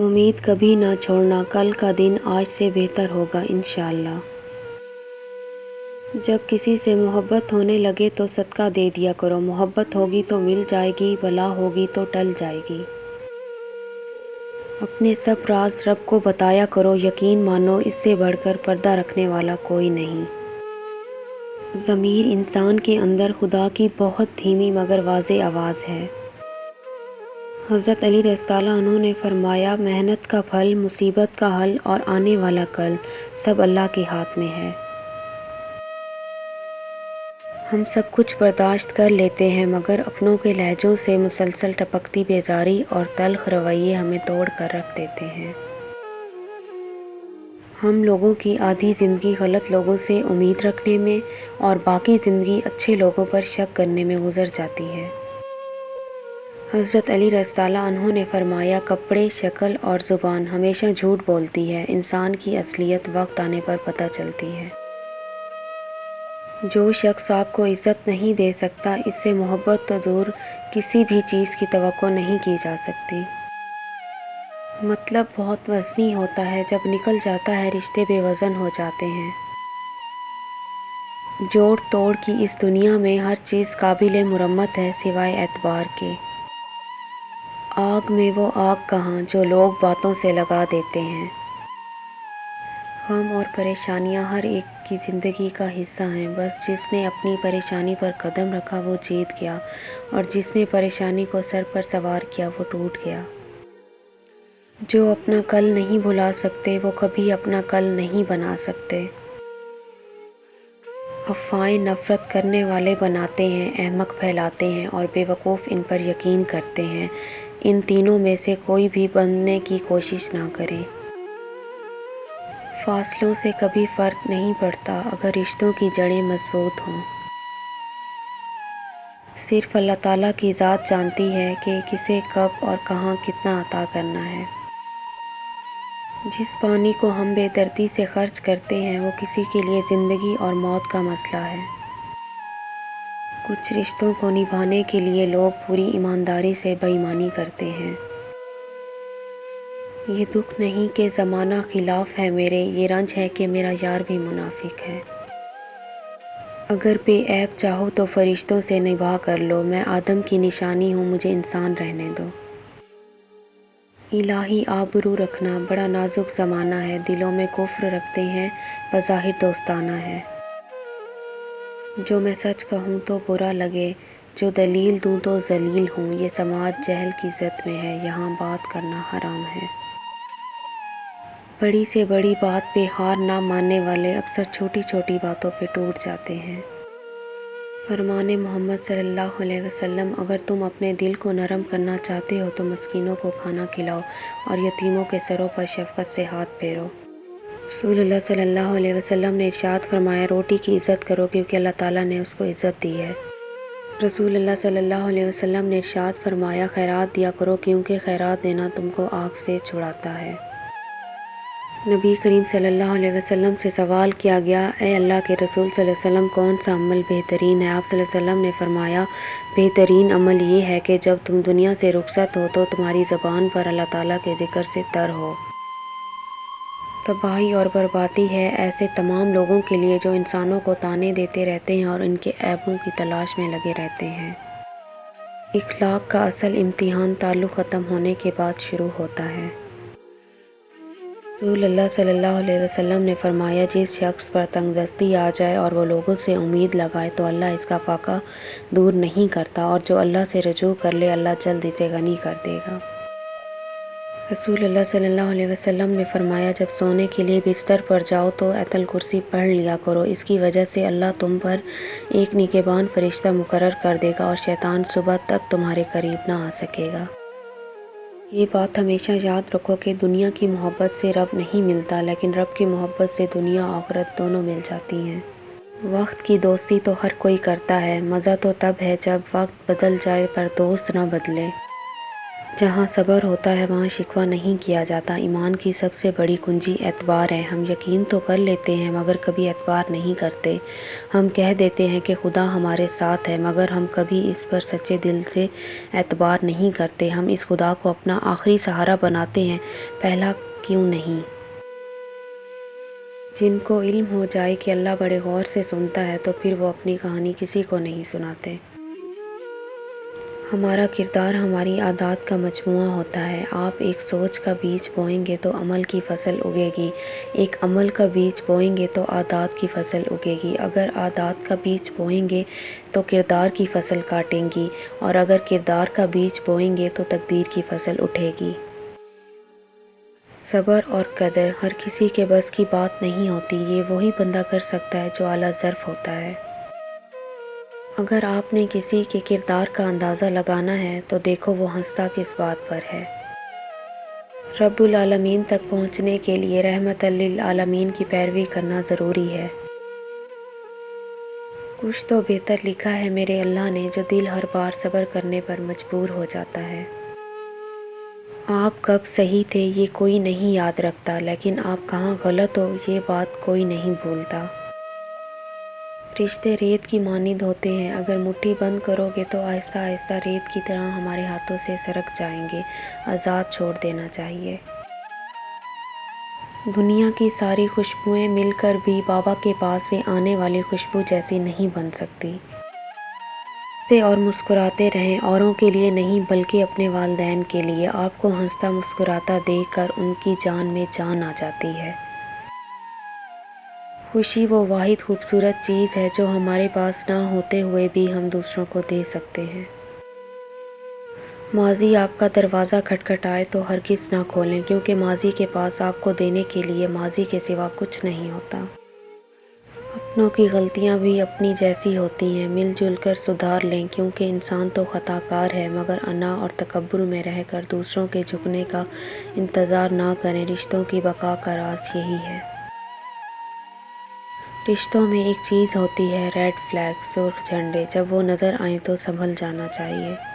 امید کبھی نہ چھوڑنا، کل کا دن آج سے بہتر ہوگا انشاءاللہ۔ جب کسی سے محبت ہونے لگے تو صدقہ دے دیا کرو، محبت ہوگی تو مل جائے گی، بلا ہوگی تو ٹل جائے گی۔ اپنے سب راز رب کو بتایا کرو، یقین مانو اس سے بڑھ کر پردہ رکھنے والا کوئی نہیں۔ ضمیر انسان کے اندر خدا کی بہت دھیمی مگر واضح آواز ہے۔ حضرت علی رضی اللہ عنہ نے فرمایا، محنت کا پھل، مصیبت کا حل اور آنے والا کل سب اللہ کے ہاتھ میں ہے۔ ہم سب کچھ برداشت کر لیتے ہیں مگر اپنوں کے لہجوں سے مسلسل ٹپکتی بیزاری اور تلخ رویے ہمیں توڑ کر رکھ دیتے ہیں۔ ہم لوگوں کی آدھی زندگی غلط لوگوں سے امید رکھنے میں اور باقی زندگی اچھے لوگوں پر شک کرنے میں گزر جاتی ہے۔ حضرت علی رضی اللہ عنہ نے فرمایا، کپڑے، شکل اور زبان ہمیشہ جھوٹ بولتی ہے، انسان کی اصلیت وقت آنے پر پتہ چلتی ہے۔ جو شخص آپ کو عزت نہیں دے سکتا، اس سے محبت تو دور کسی بھی چیز کی توقع نہیں کی جا سکتی۔ مطلب بہت وزنی ہوتا ہے، جب نکل جاتا ہے رشتے بے وزن ہو جاتے ہیں۔ جوڑ توڑ کی اس دنیا میں ہر چیز قابل مرمت ہے سوائے اعتبار کے۔ آگ میں وہ آگ کہاں جو لوگ باتوں سے لگا دیتے ہیں۔ غم اور پریشانیاں ہر ایک کی زندگی کا حصہ ہیں، بس جس نے اپنی پریشانی پر قدم رکھا وہ جیت گیا، اور جس نے پریشانی کو سر پر سوار کیا وہ ٹوٹ گیا۔ جو اپنا کل نہیں بھلا سکتے وہ کبھی اپنا کل نہیں بنا سکتے۔ افواہیں نفرت کرنے والے بناتے ہیں، احمق پھیلاتے ہیں اور بے وقوف ان پر یقین کرتے ہیں۔ ان تینوں میں سے کوئی بھی بننے کی کوشش نہ کرے۔ فاصلوں سے کبھی فرق نہیں پڑتا اگر رشتوں کی جڑیں مضبوط ہوں۔ صرف اللہ تعالیٰ کی ذات جانتی ہے کہ کسے کب اور کہاں کتنا عطا کرنا ہے۔ جس پانی کو ہم بے دردی سے خرچ کرتے ہیں وہ کسی کے لیے زندگی اور موت کا مسئلہ ہے۔ کچھ رشتوں کو نبھانے کے لیے لوگ پوری ایمانداری سے بے ایمانی کرتے ہیں۔ یہ دکھ نہیں کہ زمانہ خلاف ہے میرے، یہ رنج ہے کہ میرا یار بھی منافق ہے۔ اگر بے عیب چاہو تو فرشتوں سے نباہ کر لو، میں آدم کی نشانی ہوں، مجھے انسان رہنے دو۔ الہی آبرو رکھنا بڑا نازک زمانہ ہے، دلوں میں کفر رکھتے ہیں، بظاہر دوستانہ ہے۔ جو میں سچ کہوں تو برا لگے، جو دلیل دوں تو ذلیل ہوں، یہ سماج جہل کی زد میں ہے، یہاں بات کرنا حرام ہے۔ بڑی سے بڑی بات پہ ہار نہ ماننے والے اکثر چھوٹی چھوٹی باتوں پہ ٹوٹ جاتے ہیں۔ فرمان محمد صلی اللہ علیہ وسلم، اگر تم اپنے دل کو نرم کرنا چاہتے ہو تو مسکینوں کو کھانا کھلاؤ اور یتیموں کے سروں پر شفقت سے ہاتھ پھیرو۔ رسول اللہ صلی اللہ علیہ وسلم نے ارشاد فرمایا، روٹی کی عزت کرو کیونکہ اللہ تعالیٰ نے اس کو عزت دی ہے۔ رسول اللہ صلی اللہ علیہ وسلم نے ارشاد فرمایا، خیرات دیا کرو کیونکہ خیرات دینا تم کو آگ سے چھڑاتا ہے۔ نبی کریم صلی اللہ علیہ وسلم سے سوال کیا گیا، اے اللہ کے رسول صلی اللہ علیہ وسلم، کون سا عمل بہترین ہے؟ آپ صلی اللہ علیہ وسلم نے فرمایا، بہترین عمل یہ ہے کہ جب تم دنیا سے رخصت ہو تو تمہاری زبان پر اللہ تعالیٰ کے ذکر سے تر ہو۔ تباہی اور بربادی ہے ایسے تمام لوگوں کے لیے جو انسانوں کو طعنے دیتے رہتے ہیں اور ان کے عیبوں کی تلاش میں لگے رہتے ہیں۔ اخلاق کا اصل امتحان تعلق ختم ہونے کے بعد شروع ہوتا ہے۔ رسول اللہ صلی اللہ علیہ وسلم نے فرمایا، جس شخص پر تنگ دستی آ جائے اور وہ لوگوں سے امید لگائے تو اللہ اس کا فاقہ دور نہیں کرتا، اور جو اللہ سے رجوع کر لے اللہ جلد اسے غنی کر دے گا۔ رسول اللہ صلی اللہ علیہ وسلم نے فرمایا، جب سونے کے لیے بستر پر جاؤ تو آیت الکرسی پڑھ لیا کرو، اس کی وجہ سے اللہ تم پر ایک نگہبان فرشتہ مقرر کر دے گا اور شیطان صبح تک تمہارے قریب نہ آ سکے گا۔ یہ بات ہمیشہ یاد رکھو کہ دنیا کی محبت سے رب نہیں ملتا، لیکن رب کی محبت سے دنیا و آخرت دونوں مل جاتی ہیں۔ وقت کی دوستی تو ہر کوئی کرتا ہے، مزہ تو تب ہے جب وقت بدل جائے پر دوست نہ بدلے۔ جہاں صبر ہوتا ہے وہاں شکوہ نہیں کیا جاتا۔ ایمان کی سب سے بڑی کنجی اعتبار ہے۔ ہم یقین تو کر لیتے ہیں مگر کبھی اعتبار نہیں کرتے۔ ہم کہہ دیتے ہیں کہ خدا ہمارے ساتھ ہے مگر ہم کبھی اس پر سچے دل سے اعتبار نہیں کرتے۔ ہم اس خدا کو اپنا آخری سہارا بناتے ہیں، پہلا کیوں نہیں؟ جن کو علم ہو جائے کہ اللہ بڑے غور سے سنتا ہے تو پھر وہ اپنی کہانی کسی کو نہیں سناتے۔ ہمارا کردار ہماری عادات کا مجموعہ ہوتا ہے۔ آپ ایک سوچ کا بیج بوئیں گے تو عمل کی فصل اگے گی، ایک عمل کا بیج بوئیں گے تو عادات کی فصل اگے گی۔ اگر عادات کا بیج بوئیں گے تو کردار کی فصل کاٹیں گی، اور اگر کردار کا بیج بوئیں گے تو تقدیر کی فصل اٹھے گی۔ صبر اور قدر ہر کسی کے بس کی بات نہیں ہوتی، یہ وہی بندہ کر سکتا ہے جو اعلیٰ ظرف ہوتا ہے۔ اگر آپ نے کسی کے کردار کا اندازہ لگانا ہے تو دیکھو وہ ہنستا کس بات پر ہے۔ رب العالمین تک پہنچنے کے لیے رحمت للعالمین کی پیروی کرنا ضروری ہے۔ کچھ تو بہتر لکھا ہے میرے اللہ نے، جو دل ہر بار صبر کرنے پر مجبور ہو جاتا ہے۔ آپ کب صحیح تھے یہ کوئی نہیں یاد رکھتا، لیکن آپ کہاں غلط ہو یہ بات کوئی نہیں بھولتا۔ رشتے ریت کی مانند ہوتے ہیں، اگر مٹھی بند کرو گے تو آہستہ آہستہ ریت کی طرح ہمارے ہاتھوں سے سرک جائیں گے۔ آزاد چھوڑ دینا چاہیے۔ دنیا کی ساری خوشبوئیں مل کر بھی بابا کے پاس سے آنے والی خوشبو جیسی نہیں بن سکتی۔ ہنستے اور مسکراتے رہیں، اوروں کے لیے نہیں بلکہ اپنے والدین کے لیے۔ آپ کو ہنستا مسکراتا دیکھ کر ان کی جان میں جان آ جاتی ہے۔ خوشی وہ واحد خوبصورت چیز ہے جو ہمارے پاس نہ ہوتے ہوئے بھی ہم دوسروں کو دے سکتے ہیں۔ ماضی آپ کا دروازہ کھٹکھٹائے تو ہرگز نہ کھولیں، کیونکہ ماضی کے پاس آپ کو دینے کے لیے ماضی کے سوا کچھ نہیں ہوتا۔ اپنوں کی غلطیاں بھی اپنی جیسی ہوتی ہیں، مل جل کر سدھار لیں، کیونکہ انسان تو خطا کار ہے، مگر انا اور تکبر میں رہ کر دوسروں کے جھکنے کا انتظار نہ کریں۔ رشتوں کی بقا کا راز یہی ہے۔ رشتوں میں ایک چیز ہوتی ہے ریڈ فلیگ، سرخ جھنڈے، جب وہ نظر آئیں تو سنبھل جانا چاہیے۔